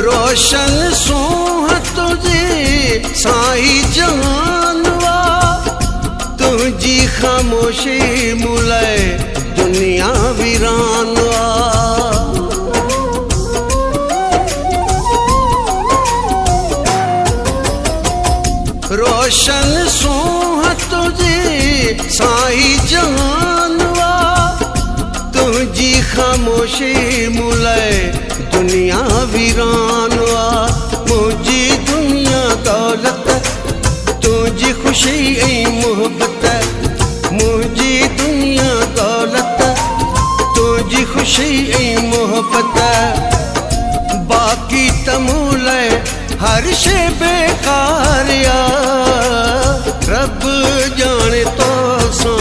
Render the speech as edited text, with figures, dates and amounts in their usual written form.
रोशन सूह तुझी साई जानवा तुझी खामोशी मुले दुनिया वीरानवा रोशन सूह तुझी साई जानवा तुझी खामोशी मुले दुनिया वीरानवा मुझी दुनिया दौलत तुझी खुशी ऐ मोहब्बत मुझी दुनिया दौलत तुझी खुशी ऐ मोहब्बत बाकी तमूले हर शे बेकार या रब जाने तो सा